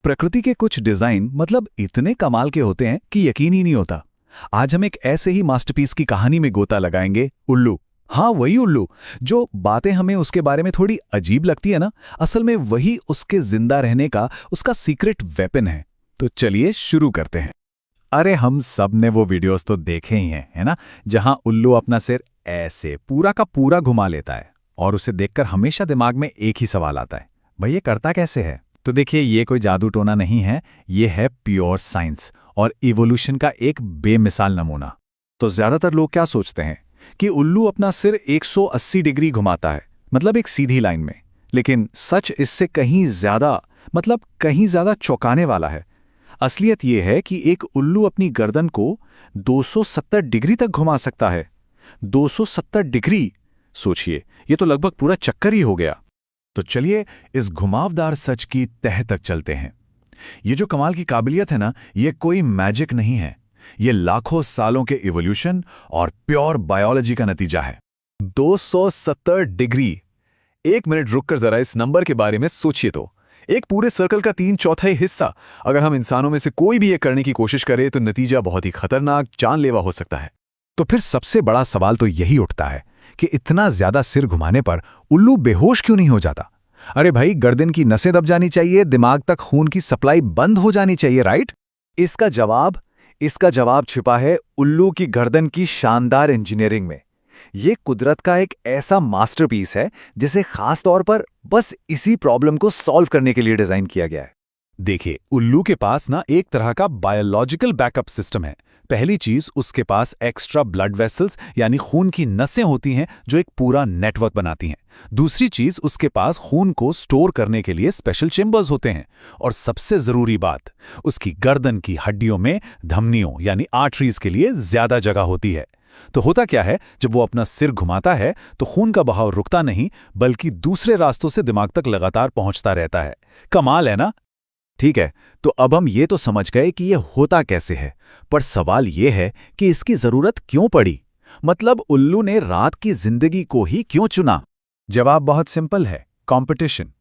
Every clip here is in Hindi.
प्रकृति के कुछ डिजाइन मतलब इतने कमाल के होते हैं कि यकीन ही नहीं होता। आज हम एक ऐसे ही मास्टरपीस की कहानी में गोता लगाएंगे, उल्लू। हाँ, वही उल्लू। जो बातें हमें उसके बारे में थोड़ी अजीब लगती है ना, असल में वही उसके जिंदा रहने का उसका सीक्रेट वेपन है। तो चलिए शुरू करते हैं। अरे हम सब ने वो वीडियोस तो देखे ही हैं, है ना, जहां उल्लू अपना सिर ऐसे पूरा का पूरा घुमा लेता है और उसे देखकर हमेशा दिमाग में एक ही सवाल आता है, भाई ये करता कैसे है? तो देखिए, ये कोई जादू टोना नहीं है, ये है प्योर साइंस और इवोल्यूशन का एक बेमिसाल नमूना। तो ज्यादातर लोग क्या सोचते हैं कि उल्लू अपना सिर 180 डिग्री घुमाता है, मतलब एक सीधी लाइन में। लेकिन सच इससे कहीं ज्यादा चौंकाने वाला है। असलियत यह है कि एक उल्लू अपनी गर्दन को 270 डिग्री तक घुमा सकता है। 270 डिग्री, सोचिए, ये तो लगभग पूरा चक्कर ही हो गया। तो चलिए इस घुमावदार सच की तह तक चलते हैं। ये जो कमाल की काबिलियत है ना, ये कोई मैजिक नहीं है, ये लाखों सालों के इवोल्यूशन और प्योर बायोलॉजी का नतीजा है। 270 डिग्री। एक मिनट रुककर जरा इस नंबर के बारे में सोचिए तो। एक पूरे सर्कल का 3/4 हिस्सा अगर हम इंसानों में से कोई भी ये करने की कोशिश करे तो नतीजा बहुत ही खतरनाक, जानलेवा हो सकता है। तो फिर सबसे बड़ा सवाल तो यही उठता है कि इतना ज्यादा सिर घुमाने पर उल्लू बेहोश क्यों नहीं हो जाता? अरे भाई, गर्दन की नसें दब जानी चाहिए, दिमाग तक खून की सप्लाई बंद हो जानी चाहिए, राइट? इसका जवाब छिपा है उल्लू की गर्दन की शानदार इंजीनियरिंग में। ये कुदरत का एक ऐसा मास्टरपीस है जिसे खास तौर पर बस इसी प्रॉब्लम को सॉल्व करने के लिए डिजाइन किया गया है। देखिए, उल्लू के पास ना एक तरह का बायोलॉजिकल बैकअप सिस्टम है। पहली चीज, उसके पास एक्स्ट्रा ब्लड वेसल्स यानी खून की नसें होती हैं जो एक पूरा नेटवर्क बनाती हैं। दूसरी चीज, उसके पास खून को स्टोर करने के लिए स्पेशल चेम्बर्स होते हैं। और सबसे जरूरी बात, उसकी गर्दन की हड्डियों में धमनियों यानी आर्टरीज के लिए ज्यादा जगह होती है। तो होता क्या है, जब वो अपना सिर घुमाता है तो खून का बहाव रुकता नहीं, बल्कि दूसरे रास्तों से दिमाग तक लगातार पहुंचता रहता है। कमाल है ना? ठीक है, तो अब हम ये तो समझ गए कि ये होता कैसे है, पर सवाल ये है कि इसकी जरूरत क्यों पड़ी? मतलब उल्लू ने रात की जिंदगी को ही क्यों चुना? जवाब बहुत सिंपल है, कंपटीशन।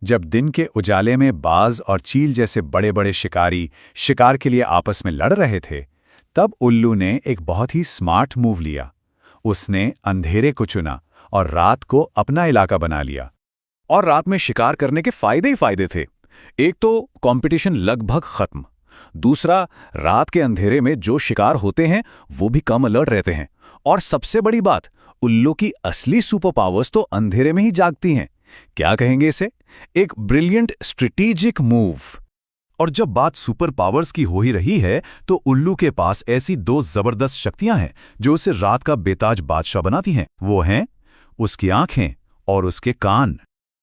जब दिन के उजाले में बाज और चील जैसे बड़े बड़े शिकारी शिकार के लिए आपस में लड़ रहे थे, तब उल्लू ने एक बहुत ही स्मार्ट मूव लिया। उसने अंधेरे को चुना और रात को अपना इलाका बना लिया। और रात में शिकार करने के फायदे ही फायदे थे। एक तो कंपटीशन लगभग खत्म, दूसरा, रात के अंधेरे में जो शिकार होते हैं वो भी कम अलर्ट रहते हैं, और सबसे बड़ी बात, उल्लू की असली सुपर पावर्स तो अंधेरे में ही जागती हैं। क्या कहेंगे इसे? एक ब्रिलियंट स्ट्रेटेजिक मूव। और जब बात सुपर पावर्स की हो ही रही है, तो उल्लू के पास ऐसी दो जबरदस्त शक्तियां हैं जो उसे रात का बेताज बादशाह बनाती हैं। वो हैं उसकी आंखें और उसके कान।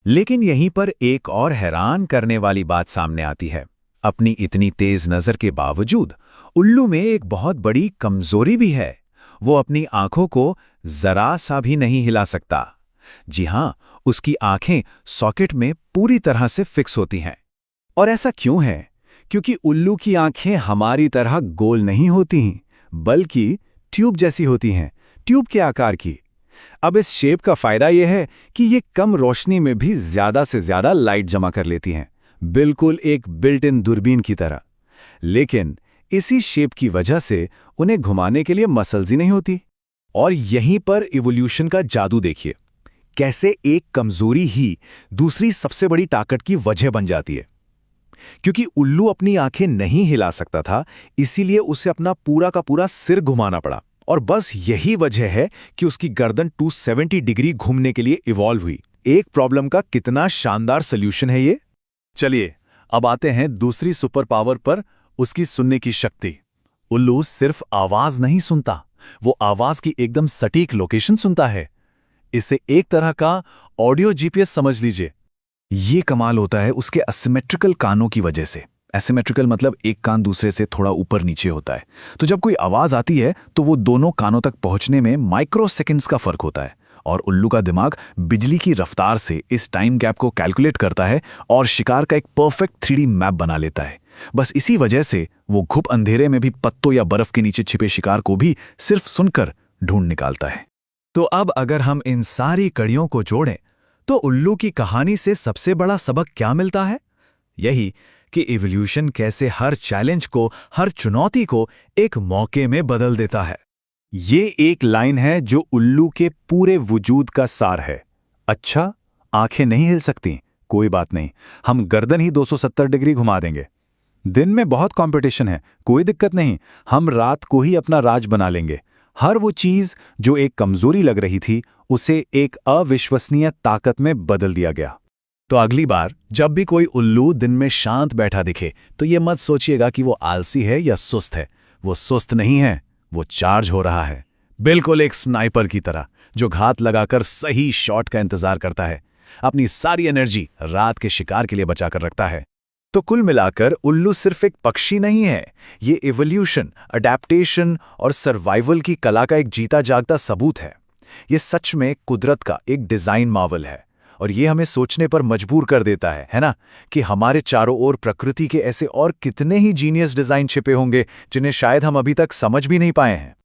लेकिन यहीं पर एक और हैरान करने वाली बात सामने आती है। अपनी इतनी तेज नजर के बावजूद उल्लू में एक बहुत बड़ी कमजोरी भी है। वो अपनी आंखों को जरा सा भी नहीं हिला सकता। जी हां, उसकी आंखें सॉकेट में पूरी तरह से फिक्स होती हैं। और ऐसा क्यों है? क्योंकि उल्लू की आंखें हमारी तरह गोल नहीं होती, बल्कि ट्यूब जैसी होती हैं, ट्यूब के आकार की। अब इस शेप का फायदा यह है कि ये कम रोशनी में भी ज्यादा से ज्यादा लाइट जमा कर लेती हैं, बिल्कुल एक बिल्ट इन दूरबीन की तरह। लेकिन इसी शेप की वजह से उन्हें घुमाने के लिए मसल्स ही नहीं होती। और यहीं पर इवोल्यूशन का जादू देखिए, कैसे एक कमजोरी ही दूसरी सबसे बड़ी ताकत की वजह बन जाती है। क्योंकि उल्लू अपनी आंखें नहीं हिला सकता था, इसीलिए उसे अपना पूरा का पूरा सिर घुमाना पड़ा। और बस यही वजह है कि उसकी गर्दन 270 डिग्री घूमने के लिए इवॉल्व हुई। एक प्रॉब्लम का कितना शानदार सॉल्यूशन है ये। चलिए अब आते हैं दूसरी सुपर पावर पर, उसकी सुनने की शक्ति। उल्लू सिर्फ आवाज नहीं सुनता, वो आवाज की एकदम सटीक लोकेशन सुनता है। इसे एक तरह का ऑडियो जीपीएस समझ लीजिए। ये कमाल होता है उसके असिमेट्रिकल कानों की वजह से। एसिमेट्रिकल मतलब एक कान दूसरे से थोड़ा ऊपर नीचे होता है। तो जब कोई आवाज आती है तो वो दोनों कानों तक पहुंचने में माइक्रो सेकंड्स का फर्क होता है। और उल्लू का दिमाग बिजली की रफ्तार से इस टाइम गैप को कैलकुलेट करता है और शिकार का एक परफेक्ट 3D मैप बना लेता है। बस इसी वजह से वो घुप अंधेरे में भी पत्तों या बर्फ के नीचे छिपे शिकार को भी सिर्फ सुनकर ढूंढ निकालता है। तो अब अगर हम इन सारी कड़ियों को जोड़ें तो उल्लू की कहानी से सबसे बड़ा सबक क्या मिलता है? यही कि इवोल्यूशन कैसे हर चैलेंज को, हर चुनौती को एक मौके में बदल देता है। ये एक लाइन है जो उल्लू के पूरे वजूद का सार है। अच्छा, आंखें नहीं हिल सकती, कोई बात नहीं, हम गर्दन ही 270 डिग्री घुमा देंगे। दिन में बहुत कंपटीशन है, कोई दिक्कत नहीं, हम रात को ही अपना राज बना लेंगे। हर वो चीज जो एक कमजोरी लग रही थी, उसे एक अविश्वसनीय ताकत में बदल दिया गया। तो अगली बार जब भी कोई उल्लू दिन में शांत बैठा दिखे, तो ये मत सोचिएगा कि वो आलसी है या सुस्त है। वो सुस्त नहीं है, वो चार्ज हो रहा है, बिल्कुल एक स्नाइपर की तरह, जो घात लगाकर सही शॉट का इंतजार करता है, अपनी सारी एनर्जी रात के शिकार के लिए बचाकर रखता है। तो कुल मिलाकर उल्लू सिर्फ एक पक्षी नहीं है, ये इवोल्यूशन, अडैप्टेशन और सर्वाइवल की कला का एक जीता जागता सबूत है। ये सच में कुदरत का एक डिजाइन मावल है, और ये हमें सोचने पर मजबूर कर देता है ना, कि हमारे चारों ओर प्रकृति के ऐसे और कितने ही जीनियस डिजाइन छिपे होंगे जिन्हें शायद हम अभी तक समझ भी नहीं पाए हैं।